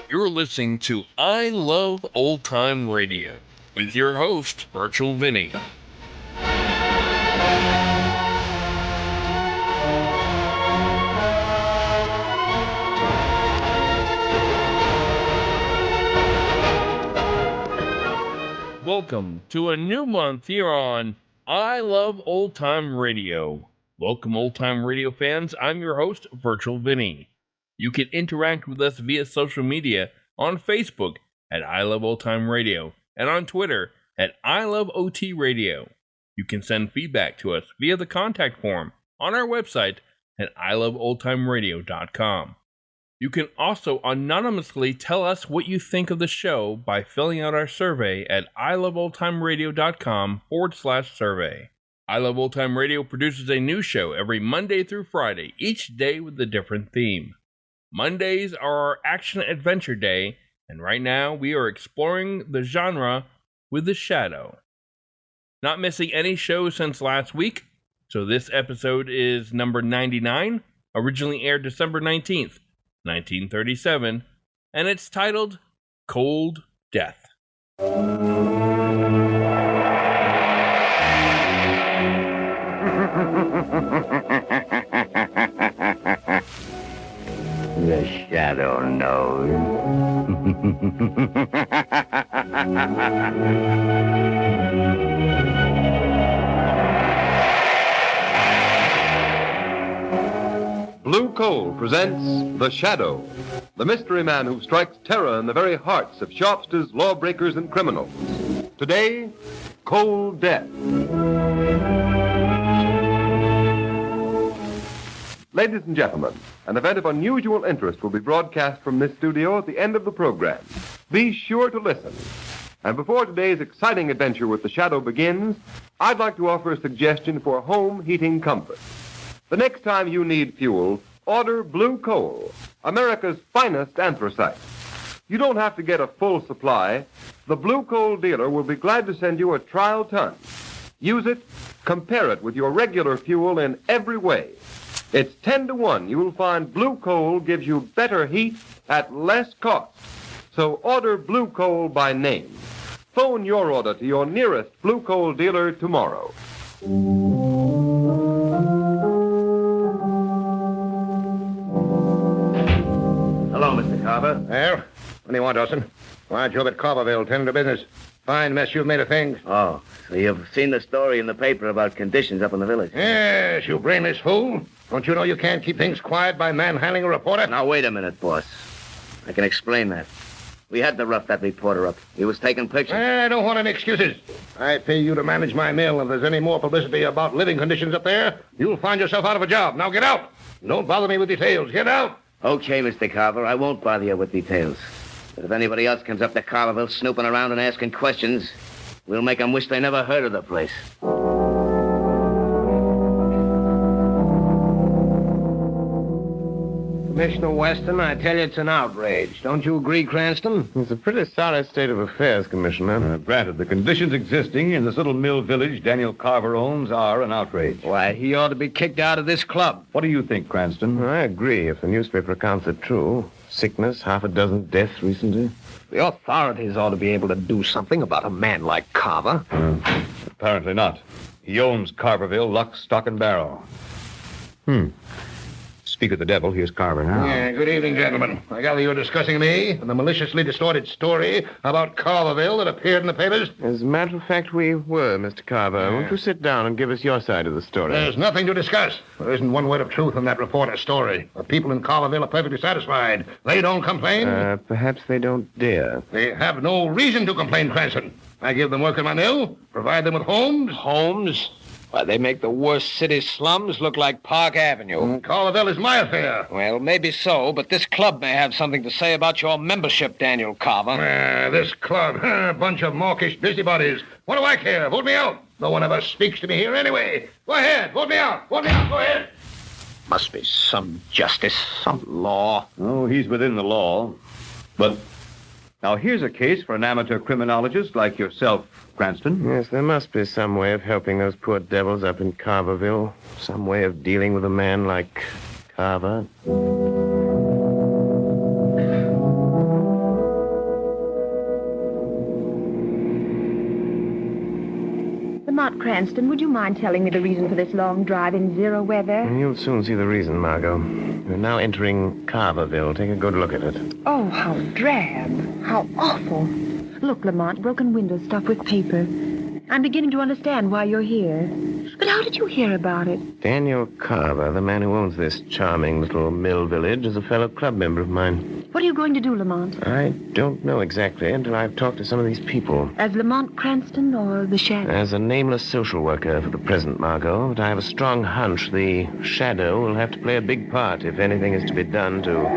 You're listening to I Love Old Time Radio with your host, Virtual Vinny. Welcome to a new month here on I Love Old Time Radio. Welcome, old time radio fans. I'm your host, Virtual Vinny. You can interact with us via social media on Facebook at I Love Old Time Radio and on Twitter at I Love OT Radio. You can send feedback to us via the contact form on our website at iloveoldtimeradio.com. You can also anonymously tell us what you think of the show by filling out our survey at iloveoldtimeradio.com/survey. I Love Old Time Radio produces a new show every Monday through Friday, each day with a different theme. Mondays are our action-adventure day, and right now we are exploring the genre with The Shadow. Not missing any shows since last week, so this episode is number 99, originally aired December 19th, 1937, and it's titled Cold Death. The Shadow knows. Blue Coal presents The Shadow, the mystery man who strikes terror in the very hearts of shopsters, lawbreakers, and criminals. Today, Cold Death. Ladies and gentlemen, an event of unusual interest will be broadcast from this studio at the end of the program. Be sure to listen. And before today's exciting adventure with The Shadow begins, I'd like to offer a suggestion for home heating comfort. The next time you need fuel, order Blue Coal, America's finest anthracite. You don't have to get a full supply. The Blue Coal dealer will be glad to send you a trial ton. Use it, compare it with your regular fuel in every way. It's 10-1. You'll find Blue Coal gives you better heat at less cost. So order Blue Coal by name. Phone your order to your nearest Blue Coal dealer tomorrow. Hello, Mr. Carver. Well, what do you want, Dawson? My job at Carverville, tending to business. Fine mess you've made of things. Oh, so you've seen the story in the paper about conditions up in the village? Yes, you brainless fool. Don't you know you can't keep things quiet by manhandling a reporter? Now, wait a minute, boss. I can explain that. We had to rough that reporter up. He was taking pictures. I don't want any excuses. I pay you to manage my mill. If there's any more publicity about living conditions up there, you'll find yourself out of a job. Now get out. Don't bother me with details. Get out. Okay, Mr. Carver, I won't bother you with details. But if anybody else comes up to Carverville snooping around and asking questions, we'll make them wish they never heard of the place. Commissioner Weston, I tell you it's an outrage. Don't you agree, Cranston? It's a pretty sorry state of affairs, Commissioner. Granted, the conditions existing in this little mill village Daniel Carver owns are an outrage. Why, he ought to be kicked out of this club. What do you think, Cranston? I agree, if the newspaper accounts are true. Sickness, half a dozen deaths recently. The authorities ought to be able to do something about a man like Carver. Apparently not. He owns Carverville, lock, stock, and barrel. Speak of the devil, here's Carver now. Yeah, good evening, gentlemen. I gather you're discussing me and the maliciously distorted story about Carverville that appeared in the papers? As a matter of fact, we were, Mr. Carver. Won't you sit down and give us your side of the story? There's nothing to discuss. There isn't one word of truth in that reporter's story. The people in Carverville are perfectly satisfied. They don't complain. Perhaps they don't dare. They have no reason to complain, Cranston. I give them work in my mill, provide them with homes. Homes? Why, they make the worst city slums look like Park Avenue. Carverville is my affair. Well, maybe so, but this club may have something to say about your membership, Daniel Carver. This club, a bunch of mawkish busybodies. What do I care? Vote me out. No one ever speaks to me here anyway. Go ahead, vote me out. Vote me out, go ahead. Must be some justice, some law. Oh, he's within the law. But now here's a case for an amateur criminologist like yourself, Cranston. Yes, there must be some way of helping those poor devils up in Carverville. Some way of dealing with a man like Carver. Cranston, would you mind telling me the reason for this long drive in zero weather? You'll soon see the reason, Margot. We're now entering Carverville. Take a good look at it. Oh, how drab. How awful. Look, Lamont, broken windows stuffed with paper. I'm beginning to understand why you're here. But how did you hear about it? Daniel Carver, the man who owns this charming little mill village, is a fellow club member of mine. What are you going to do, Lamont? I don't know exactly until I've talked to some of these people. As Lamont Cranston or the Shadow? As a nameless social worker for the present, Margot, but I have a strong hunch the Shadow will have to play a big part if anything is to be done to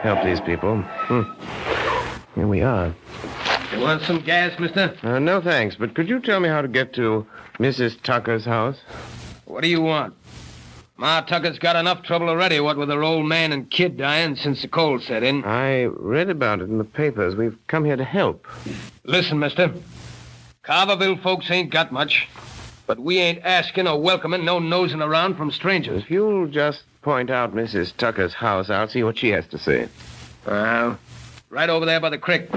help these people. Here we are. You want some gas, mister? No, thanks, but could you tell me how to get to Mrs. Tucker's house? What do you want? Ma Tucker's got enough trouble already, what with her old man and kid dying since the cold set in. I read about it in the papers. We've come here to help. Listen, mister. Carverville folks ain't got much, but we ain't asking or welcoming no nosing around from strangers. If you'll just point out Mrs. Tucker's house, I'll see what she has to say. Well, right over there by the creek.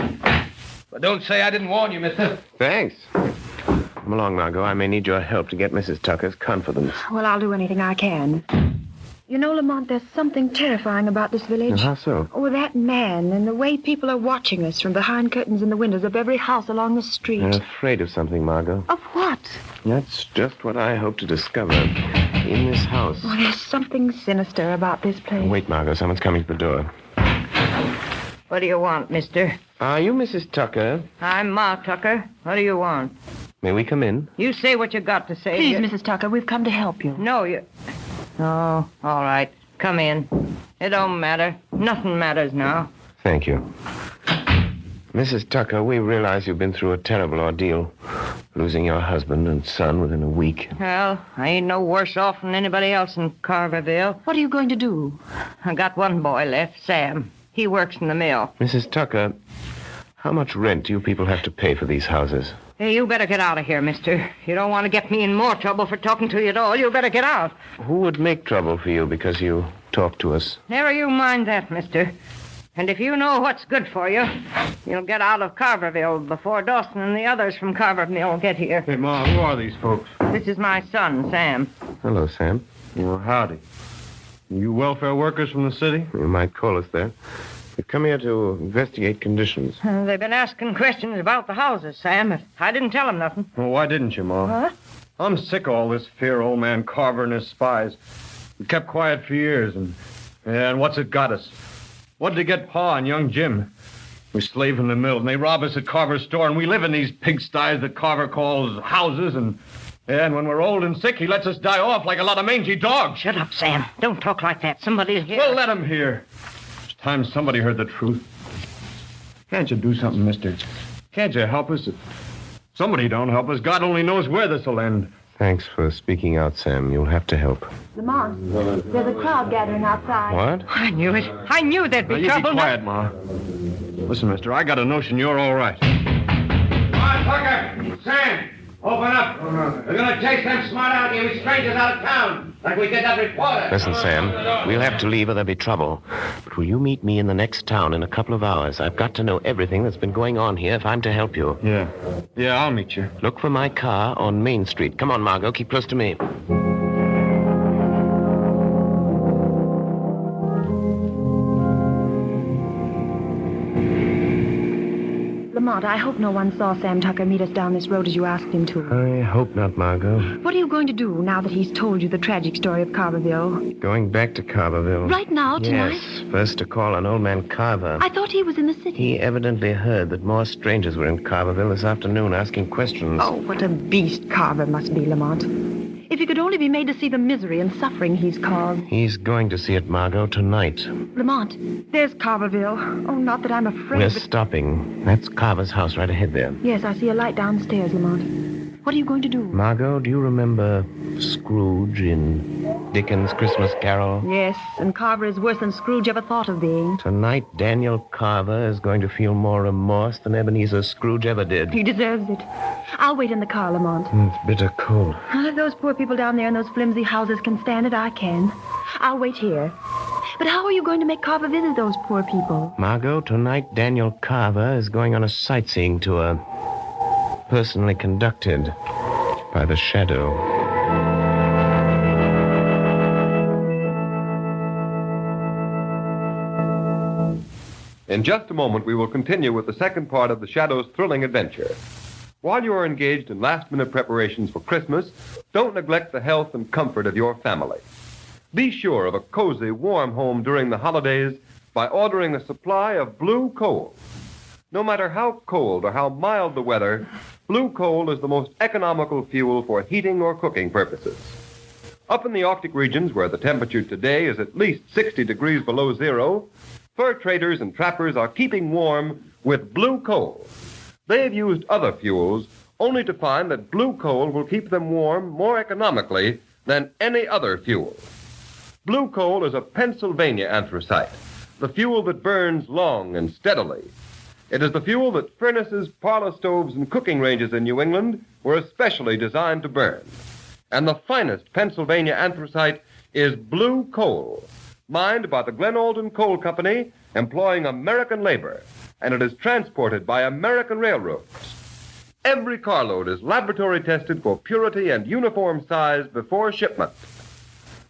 But don't say I didn't warn you, mister. Thanks. Come along, Margot. I may need your help to get Mrs. Tucker's confidence. Well, I'll do anything I can. You know, Lamont, there's something terrifying about this village. How so? Oh, that man and the way people are watching us from behind curtains in the windows of every house along the street. You're afraid of something, Margot. Of what? That's just what I hope to discover in this house. Oh, there's something sinister about this place. Wait, Margot. Someone's coming to the door. What do you want, mister? Are you Mrs. Tucker? I'm Ma Tucker. What do you want? May we come in? You say what you got to say. Please, Mrs. Tucker, we've come to help you. No, you... Oh, all right. Come in. It don't matter. Nothing matters now. Thank you. Mrs. Tucker, we realize you've been through a terrible ordeal. Losing your husband and son within a week. Well, I ain't no worse off than anybody else in Carverville. What are you going to do? I got one boy left, Sam. He works in the mill. Mrs. Tucker, how much rent do you people have to pay for these houses? Hey, you better get out of here, mister. You don't want to get me in more trouble for talking to you at all. You better get out. Who would make trouble for you because you talk to us? Never you mind that, mister. And if you know what's good for you, you'll get out of Carverville before Dawson and the others from Carverville get here. Hey, Ma, who are these folks? This is my son, Sam. Hello, Sam. Well, howdy. You welfare workers from the city? You might call us that. We've come here to investigate conditions. They've been asking questions about the houses, Sam. I didn't tell them nothing. Well, why didn't you, Ma? What? I'm sick of all this fear, old man Carver and his spies. We kept quiet for years, and what's it got us? What did it get Pa and young Jim? We slave in the mill, and they rob us at Carver's store, and we live in these pigsties that Carver calls houses, and when we're old and sick, he lets us die off like a lot of mangy dogs. Shut up, Sam. Don't talk like that. Somebody'll hear. Well, let him hear. It's time somebody heard the truth. Can't you do something, mister? Can't you help us? If somebody don't help us, God only knows where this'll end. Thanks for speaking out, Sam. You'll have to help. Lamont, there's a crowd gathering outside. What? I knew it. I knew there'd be Now, trouble. you be quiet, Ma. Listen, mister, I got a notion you're all right. Come on, Tucker! Sam! Open up! We're gonna chase them smart out here, strangers out of town, like we did that reporter. Listen, Sam, we'll have to leave or there'll be trouble. But will you meet me in the next town in a couple of hours? I've got to know everything that's been going on here if I'm to help you. Yeah, I'll meet you. Look for my car on Main Street. Come on, Margot, keep close to me. Lamont, I hope no one saw Sam Tucker meet us down this road as you asked him to. I hope not, Margot. What are you going to do now that he's told you the tragic story of Carverville? Going back to Carverville. Right now, tonight? Yes, first to call on old man Carver. I thought he was in the city. He evidently heard that more strangers were in Carverville this afternoon asking questions. Oh, what a beast Carver must be, Lamont. If he could only be made to see the misery and suffering he's caused. He's going to see it, Margot, tonight. Lamont, there's Carverville. Oh, not that I'm afraid. We're stopping. That's Carver's house right ahead there. Yes, I see a light downstairs, Lamont. What are you going to do? Margot, do you remember Scrooge in Dickens' Christmas Carol? Yes, and Carver is worse than Scrooge ever thought of being. Tonight, Daniel Carver is going to feel more remorse than Ebenezer Scrooge ever did. He deserves it. I'll wait in the car, Lamont. It's bitter cold. Well, if those poor people down there in those flimsy houses can stand it, I can. I'll wait here. But how are you going to make Carver visit those poor people? Margot, tonight Daniel Carver is going on a sightseeing tour. Personally conducted. by the shadow. In just a moment, we will continue with the second part of the Shadow's thrilling adventure. While you are engaged in last-minute preparations for Christmas, don't neglect the health and comfort of your family. Be sure of a cozy, warm home during the holidays by ordering a supply of blue coal. No matter how cold or how mild the weather, blue coal is the most economical fuel for heating or cooking purposes. Up in the Arctic regions, where the temperature today is at least 60 degrees below zero, fur traders and trappers are keeping warm with blue coal. They have used other fuels only to find that blue coal will keep them warm more economically than any other fuel. Blue coal is a Pennsylvania anthracite, the fuel that burns long and steadily. It is the fuel that furnaces, parlor stoves, and cooking ranges in New England were especially designed to burn. And the finest Pennsylvania anthracite is blue coal, mined by the Glen Alden Coal Company, employing American labor, and it is transported by American railroads. Every carload is laboratory tested for purity and uniform size before shipment.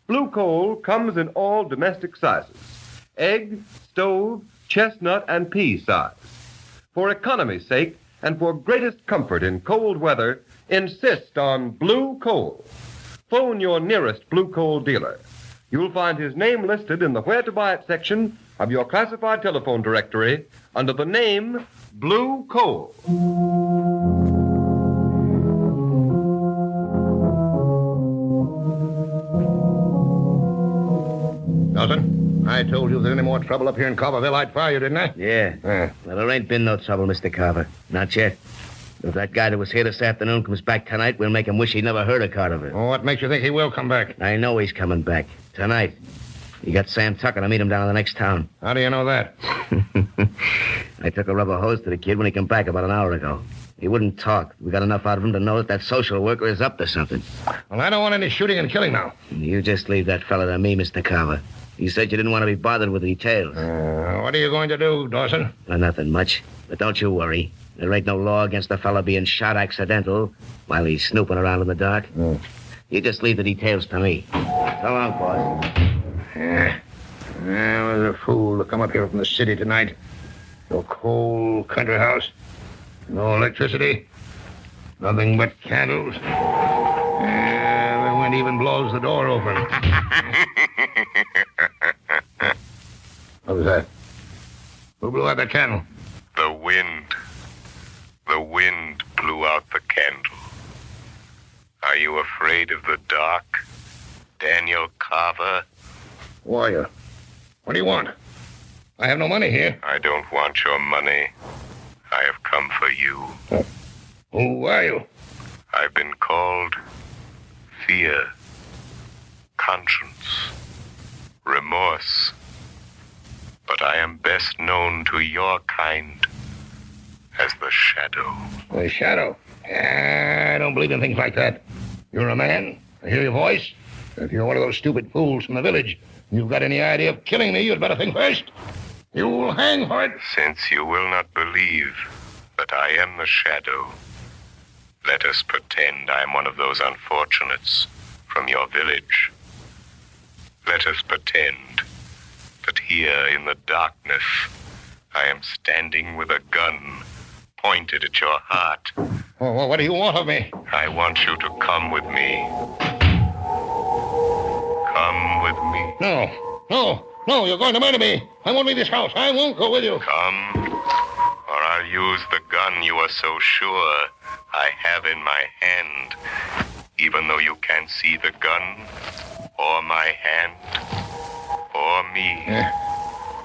Blue coal comes in all domestic sizes: egg, stove, chestnut, and pea size. For economy's sake and for greatest comfort in cold weather, insist on blue coal. Phone your nearest blue coal dealer. You'll find his name listed in the Where to Buy It section of your classified telephone directory under the name Blue Coal. Dawson, I told you if there's any more trouble up here in Carverville, I'd fire you, didn't I? Yeah. Well, there ain't been no trouble, Mr. Carver. Not yet. If that guy that was here this afternoon comes back tonight, we'll make him wish he never heard of Carverville. Oh, what makes you think he will come back? I know he's coming back. Tonight. You got Sam Tucker to meet him down in the next town. How do you know that? I took a rubber hose to the kid when he came back about an hour ago. He wouldn't talk. We got enough out of him to know that social worker is up to something. Well, I don't want any shooting and killing now. You just leave that fella to me, Mr. Carver. You said you didn't want to be bothered with details. What are you going to do, Dawson? Nothing much. But don't you worry. There ain't no law against a fella being shot accidental while he's snooping around in the dark. You just leave the details to me. So long, boss. I was a fool to come up here from the city tonight. No cold country house. No electricity. Nothing but candles. The wind even blows the door open. What was that? Who blew out that candle? The wind. The wind blew out the candle. Are you afraid of the dark, Daniel Carver? Warrior, what do you want? I have no money here. I don't want your money. I have come for you. Who are you? I've been called fear, conscience, remorse. But I am best known to your kind as the Shadow. The Shadow? I don't believe in things like that. You're a man. I hear your voice. If you're one of those stupid fools from the village, you've got any idea of killing me, you'd better think first. You'll hang for it. Since you will not believe that I am the Shadow, let us pretend I am one of those unfortunates from your village. Let us pretend that here in the darkness I am standing with a gun pointed at your heart. Oh, what do you want of me? I want you to come with me. Come with me. No, you're going to murder me. I won't leave this house. I won't go with you. Come, or I'll use the gun you are so sure I have in my hand, even though you can't see the gun, or my hand, or me.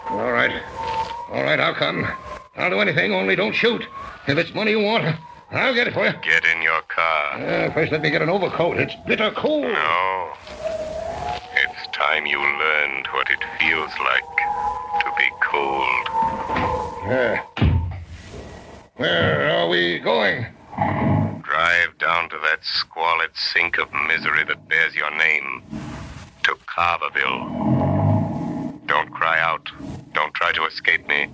All right, I'll come. I'll do anything, only don't shoot. If it's money you want, I'll get it for you. Get in your car. First, let me get an overcoat. It's bitter cold. No. It's time you learned what it feels like to be cold. Where are we going? Drive down to that squalid sink of misery that bears your name. To Carverville. Don't cry out. Don't try to escape me.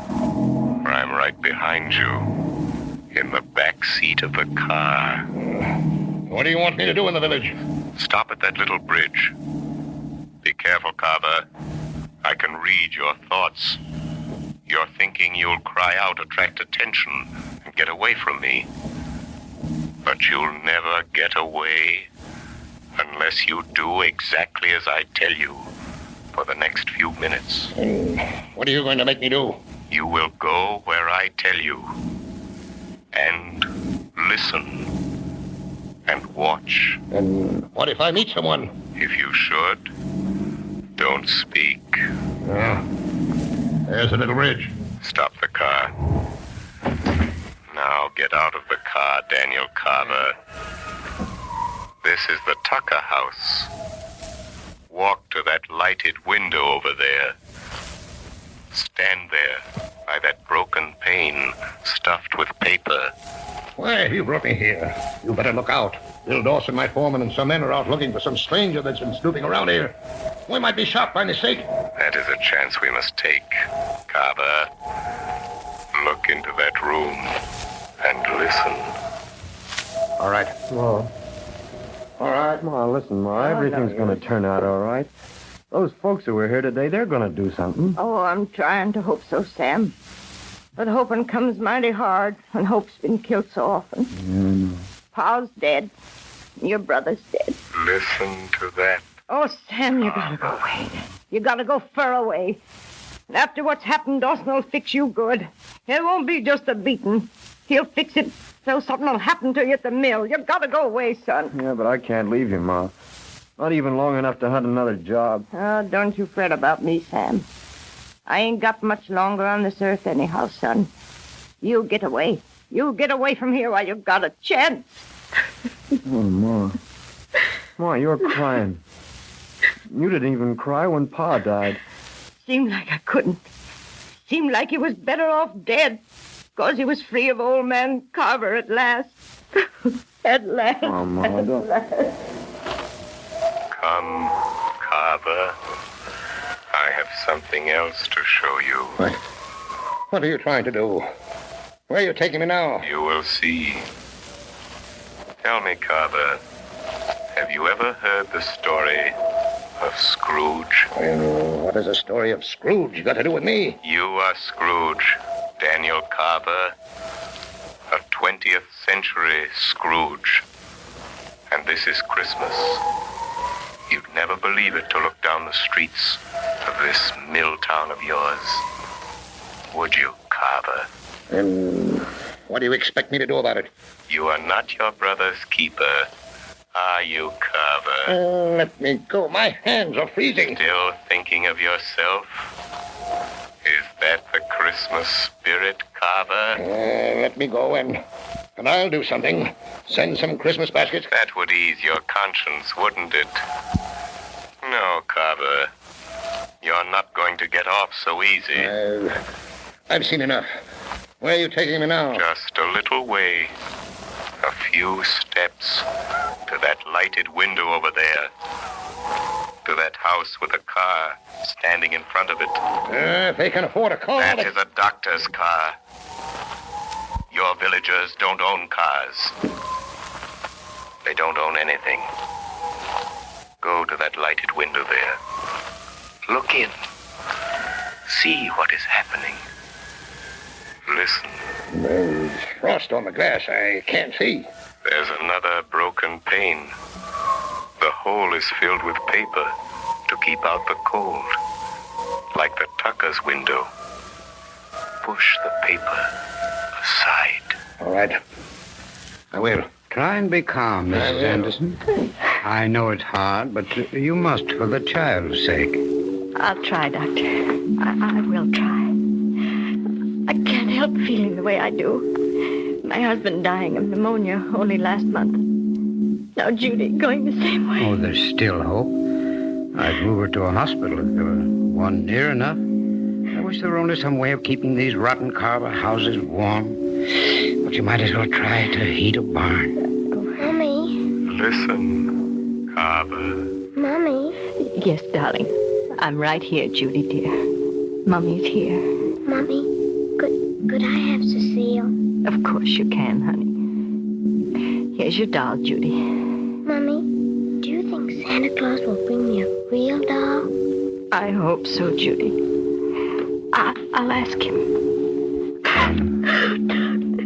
For I'm right behind you. In the back seat of the car. What do you want me to do in the village? Stop at that little bridge. Be careful, Carver. I can read your thoughts. You're thinking you'll cry out, attract attention, and get away from me. But you'll never get away unless you do exactly as I tell you for the next few minutes. What are you going to make me do? You will go where I tell you. And listen. And watch. And what if I meet someone? If you should, don't speak. There's a little bridge. Stop the car. Now get out of the car, Daniel Carver. This is the Tucker house. Walk to that lighted window over there. Stand there by that broken pane stuffed with paper. Why, you brought me here. You better look out. Bill Dawson, my foreman, and some men are out looking for some stranger that's been snooping around here. We might be shot by mistake. That is a chance we must take. Carver, look into that room and listen. All right. Ma. All right, Ma, listen, Ma. Everything's going to turn out all right. Those folks who were here today, they're going to do something. Oh, I'm trying to hope so, Sam. But hoping comes mighty hard when hope's been killed so often. Pa's dead. Your brother's dead. Listen to that. Oh, Sam, you gotta go away. You gotta go far away. And after what's happened, Dawson will fix you good. It won't be just a beating. He'll fix it so something will happen to you at the mill. You gotta go away, son. Yeah, but I can't leave you, Ma. Not even long enough to hunt another job. Oh, don't you fret about me, Sam. I ain't got much longer on this earth anyhow, son. You get away. You get away from here while you've got a chance. Oh, Ma. Ma, you're crying. You didn't even cry when Pa died. Seemed like I couldn't. Seemed like he was better off dead. 'Cause he was free of old man Carver at last. At last. Oh, Ma, don't... Come, Carver. I have something else to show you. What are you trying to do? Where are you taking me now? You will see. Tell me, Carver, have you ever heard the story of Scrooge? Well, what does the story of Scrooge got to do with me? You are Scrooge, Daniel Carver, a 20th century Scrooge. And this is Christmas. You'd never believe it to look down the streets of this mill town of yours. Would you, Carver? And what do you expect me to do about it? You are not your brother's keeper, are you, Carver? Let me go. My hands are freezing. Still thinking of yourself? Is that the Christmas spirit, Carver? Let me go and I'll do something. Send some Christmas baskets. That would ease your conscience, wouldn't it? No, Carver. You're not going to get off so easy. I've seen enough. Where are you taking me now? Just a little way. A few steps to that lighted window over there. To that house with a car standing in front of it. If they can afford a car... That is a doctor's car. Your villagers don't own cars. They don't own anything. Go to that lighted window there. Look in. See what is happening. Listen. There's frost on the glass. I can't see. There's another broken pane. The hole is filled with paper to keep out the cold. Like the Tucker's window. Push the paper aside. All right. I will. Try and be calm, Mrs. Anderson. I know it's hard, but you must for the child's sake. I'll try, Doctor. I will try. I can't help feeling the way I do. My husband dying of pneumonia only last month. Now Judy going the same way. Oh, there's still hope. I'd move her to a hospital if there were one near enough. I wish there were only some way of keeping these rotten Carver houses warm. But you might as well try to heat a barn. Mommy. Listen, Carver. Mommy. Yes, darling. I'm right here, Judy, dear. Mummy's here. Mommy, could I have Cecile? Of course you can, honey. Here's your doll, Judy. Santa Claus will bring me a real doll? I hope so, Judy. I'll ask him.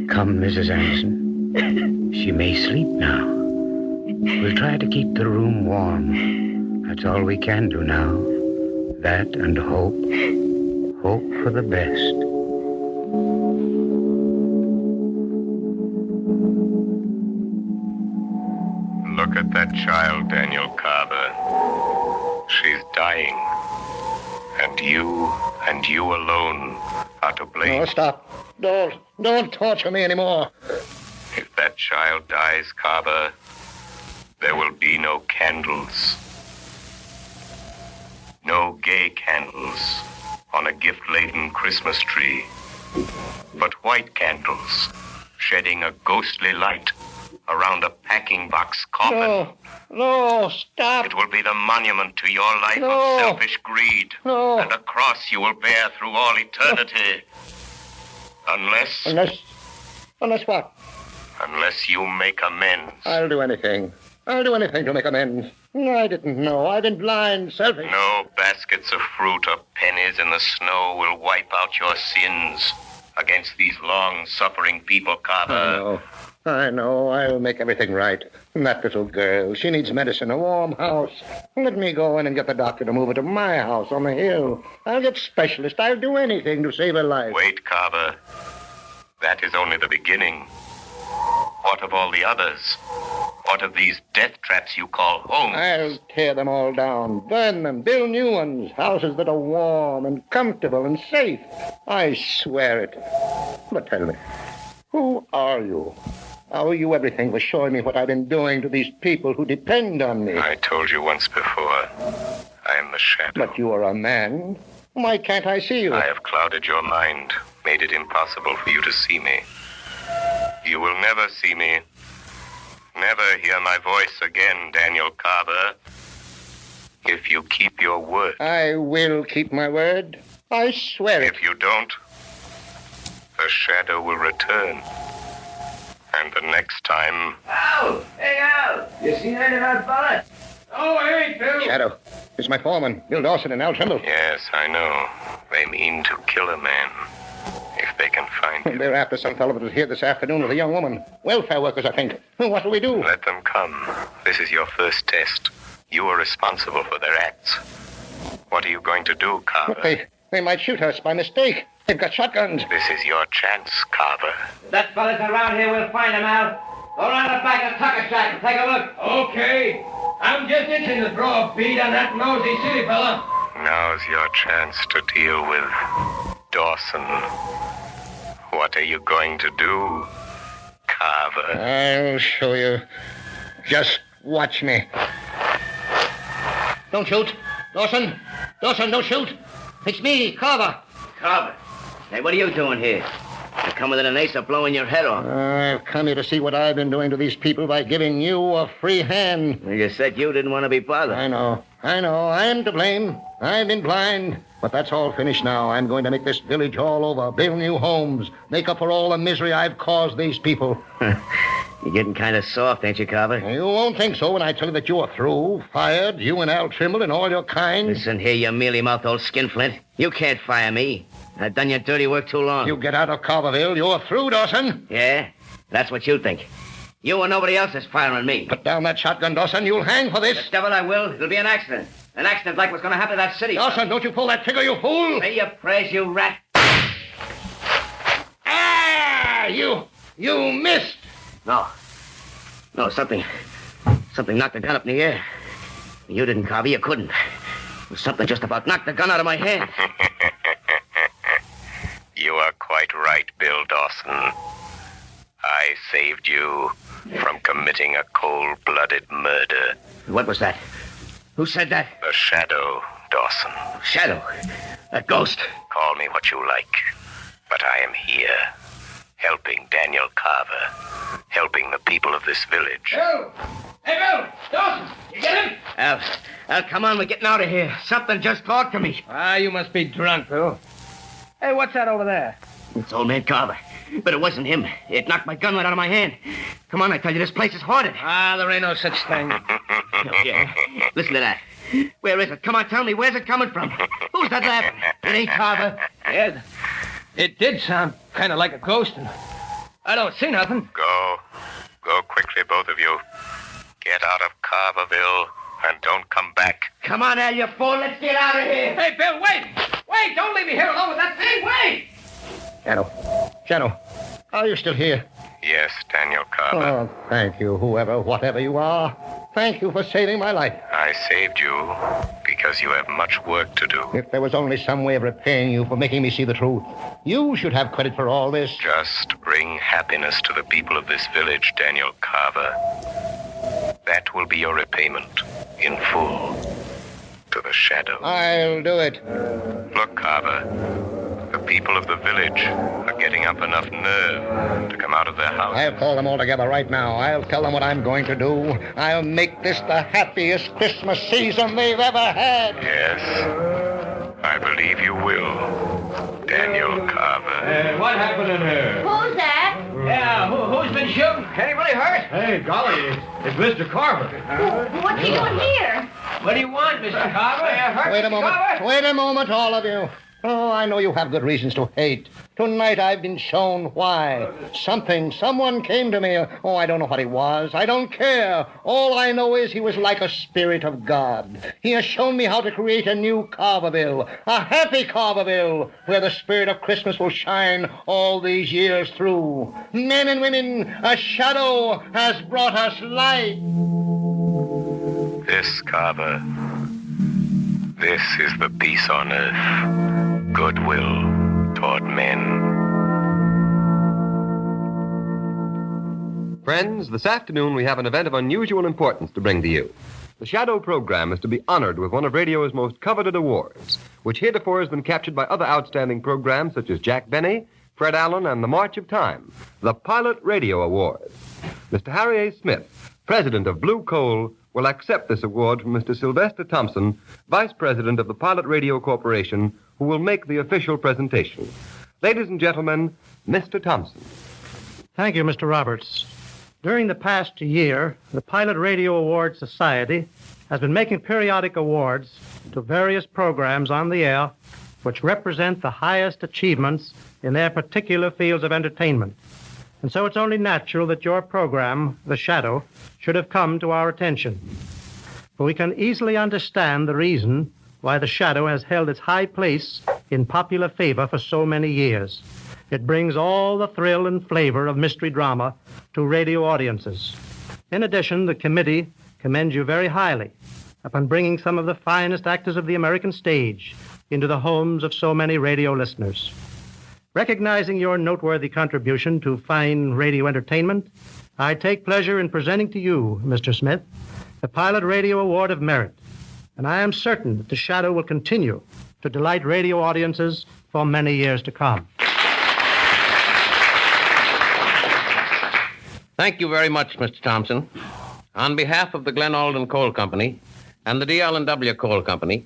Come, Mrs. Anderson. She may sleep now. We'll try to keep the room warm. That's all we can do now. That and hope. Hope for the best. Look at that child, Daniel Carver. She's dying. And you alone are to blame. No, stop. Don't torture me anymore. If that child dies, Carver, there will be no candles. No gay candles on a gift-laden Christmas tree, but white candles shedding a ghostly light around a packing box coffin. No, stop. It will be the monument to your life of selfish greed. No. And a cross you will bear through all eternity. Unless what? Unless you make amends. I'll do anything. I'll do anything to make amends. I didn't know. I've been blind, selfish. No baskets of fruit or pennies in the snow will wipe out your sins against these long-suffering people, Carver. I know. I'll make everything right. And that little girl, she needs medicine, a warm house. Let me go in and get the doctor to move her to my house on the hill. I'll get specialists. I'll do anything to save her life. Wait, Carver. That is only the beginning. What of all the others? What of these death traps you call homes? I'll tear them all down, burn them, build new ones, houses that are warm and comfortable and safe. I swear it. But tell me, who are you? I owe you everything for showing me what I've been doing to these people who depend on me. I told you once before, I am the shadow. But you are a man. Why can't I see you? I have clouded your mind, made it impossible for you to see me. You will never see me. Never hear my voice again, Daniel Carver. If you keep your word. I will keep my word. I swear it. If you don't, the shadow will return. And the next time... Al! Hey, Al! You seen any of that fella? Oh, hey, Bill. Shadow. It's my foreman, Bill Dawson and Al Trimble. Yes, I know. They mean to kill a man. If they can find him. They're after some fellow that was here this afternoon with a young woman. Welfare workers, I think. What do we do? Let them come. This is your first test. You are responsible for their acts. What are you going to do, Carver? Look, they might shoot us by mistake. They've got shotguns. This is your chance, Carver. If that fella's around here, we'll find him, Al. Go around the back of the tucker shack and take a look. Okay. I'm just itching to throw a bead on that nosy city fella. Now's your chance to deal with Dawson. What are you going to do, Carver? I'll show you. Just watch me. Don't shoot. Dawson, don't shoot. It's me, Carver. Carver. Hey, what are you doing here? You're coming within an ace of blowing your head off. I've come here to see what I've been doing to these people by giving you a free hand. You said you didn't want to be bothered. I know. I'm to blame. I've been blind. But that's all finished now. I'm going to make this village all over, build new homes, make up for all the misery I've caused these people. You're getting kind of soft, ain't you, Carver? You won't think so when I tell you that you are through, fired, you and Al Trimble and all your kind. Listen here, you mealy-mouthed old skinflint. You can't fire me. I've done your dirty work too long. You get out of Carverville, you're through, Dawson. Yeah? That's what you think. You and nobody else is firing me. Put down that shotgun, Dawson. You'll hang for this. The devil I will. It'll be an accident. An accident like what's going to happen to that city. Dawson, don't you pull that trigger, you fool. Say your prayers, you rat. Ah! You missed. No, something knocked the gun up in the air. You didn't, Carver. You couldn't. Something just about knocked the gun out of my hand. You are quite right, Bill Dawson. I saved you from committing a cold-blooded murder. What was that? Who said that? The shadow, Dawson. Shadow? A ghost? Call me what you like, but I am here, helping Daniel Carver, helping the people of this village. Bill! Hey, Bill! Dawson! You get him? Al, come on, we're getting out of here. Something just talked to me. You must be drunk, Bill. Hey, what's that over there? It's old man Carver. But it wasn't him. It knocked my gun right out of my hand. Come on, I tell you, this place is haunted. Ah, there ain't no such thing. Oh, yeah. Listen to that. Where is it? Come on, tell me, where's it coming from? Who's that laughing? It ain't Carver. Yeah, it did sound kind of like a ghost, and I don't see nothing. Go quickly, both of you. Get out of Carverville and don't come back. Come on, Al, you fool. Let's get out of here. Hey, Bill, wait! Wait, don't leave me here alone with that thing. Wait! Shadow, are you still here? Yes, Daniel Carver. Oh, thank you, whatever you are. Thank you for saving my life. I saved you because you have much work to do. If there was only some way of repaying you for making me see the truth, you should have credit for all this. Just bring happiness to the people of this village, Daniel Carver. That will be your repayment in full to the shadow. I'll do it. Look, Carver. The people of the village are getting up enough nerve to come out of their houses. I'll call them all together right now. I'll tell them what I'm going to do. I'll make this the happiest Christmas season they've ever had. Yes, I believe you will, Daniel Carver. Hey, what happened in here? Who's that? Yeah, who's been shooting? Anybody hurt? Hey, golly, it's Mr. Carver. What's he doing here? What do you want, Mr. Carver? Hurt, Wait a Mr. moment. Carver? Wait a moment, all of you. Oh, I know you have good reasons to hate. Tonight I've been shown why. Someone came to me. Oh, I don't know what he was. I don't care. All I know is he was like a spirit of God. He has shown me how to create a new Carverville, a happy Carverville, where the spirit of Christmas will shine all these years through. Men and women, a shadow has brought us light. This, Carver, this is the peace on earth. Goodwill toward men. Friends, this afternoon we have an event of unusual importance to bring to you. The Shadow program is to be honored with one of radio's most coveted awards, which heretofore has been captured by other outstanding programs such as Jack Benny, Fred Allen, and The March of Time, the Pilot Radio Award. Mr. Harry A. Smith, president of Blue Coal, will accept this award from Mr. Sylvester Thompson, vice president of the Pilot Radio Corporation, who will make the official presentation. Ladies and gentlemen, Mr. Thompson. Thank you, Mr. Roberts. During the past year, the Pilot Radio Award Society has been making periodic awards to various programs on the air which represent the highest achievements in their particular fields of entertainment. And so it's only natural that your program, The Shadow, should have come to our attention. For we can easily understand the reason why The Shadow has held its high place in popular favor for so many years. It brings all the thrill and flavor of mystery drama to radio audiences. In addition, the committee commends you very highly upon bringing some of the finest actors of the American stage into the homes of so many radio listeners. Recognizing your noteworthy contribution to fine radio entertainment, I take pleasure in presenting to you, Mr. Smith, the Pilot Radio Award of Merit. And I am certain that The Shadow will continue to delight radio audiences for many years to come. Thank you very much, Mr. Thompson. On behalf of the Glen Alden Coal Company and the D.L.W. Coal Company,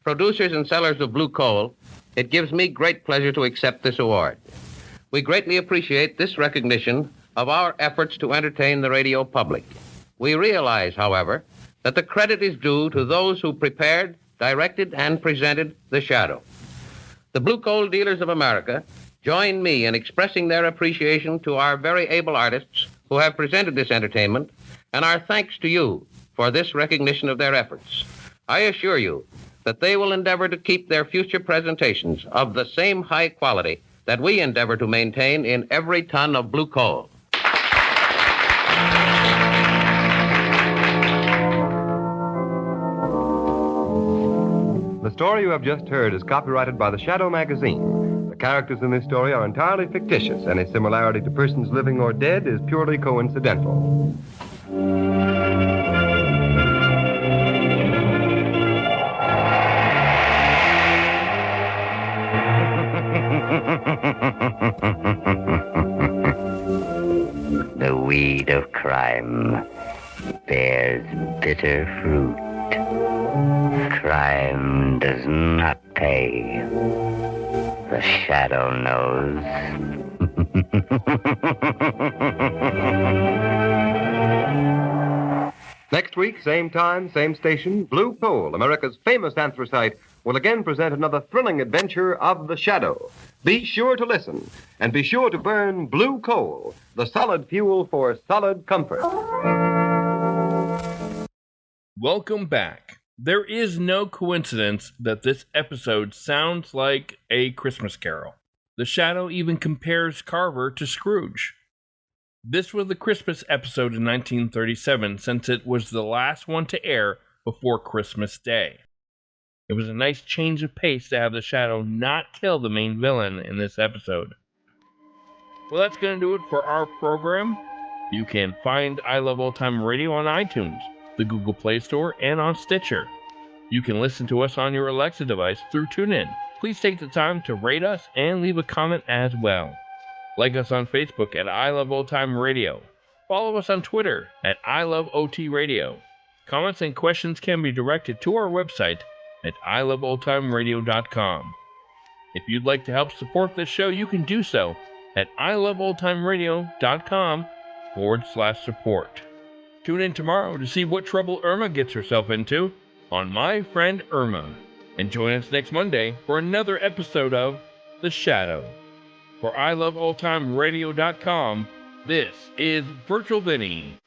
producers and sellers of blue coal, it gives me great pleasure to accept this award. We greatly appreciate this recognition of our efforts to entertain the radio public. We realize, however, that the credit is due to those who prepared, directed, and presented The Shadow. The Blue Coal Dealers of America join me in expressing their appreciation to our very able artists who have presented this entertainment, and our thanks to you for this recognition of their efforts. I assure you that they will endeavor to keep their future presentations of the same high quality that we endeavor to maintain in every ton of blue coal. The story you have just heard is copyrighted by the Shadow magazine. The characters in this story are entirely fictitious. Any similarity to persons living or dead is purely coincidental. The weed of crime bears bitter fruit. Crime does not pay. The Shadow knows. Next week, same time, same station, Blue Coal, America's famous anthracite, will again present another thrilling adventure of the shadow. Be sure to listen, and be sure to burn Blue Coal, the solid fuel for solid comfort. Welcome back. There is no coincidence that this episode sounds like a Christmas Carol. The Shadow even compares Carver to Scrooge. This was the Christmas episode in 1937, since it was the last one to air before Christmas Day. It was a nice change of pace to have the Shadow not kill the main villain in this episode. Well, that's going to do it for our program. You can find I Love Old Time Radio on iTunes, the Google Play Store, and on Stitcher. You can listen to us on your Alexa device through TuneIn. Please take the time to rate us and leave a comment as well. Like us on Facebook at I Love Old Time Radio. Follow us on Twitter at I Love OT Radio. Comments and questions can be directed to our website at iloveoldtimeradio.com. If you'd like to help support this show, you can do so at iloveoldtimeradio.com/support. Tune in tomorrow to see what trouble Irma gets herself into on My Friend Irma. And join us next Monday for another episode of The Shadow. For iloveoldtimeradio.com, this is Virtual Vinny.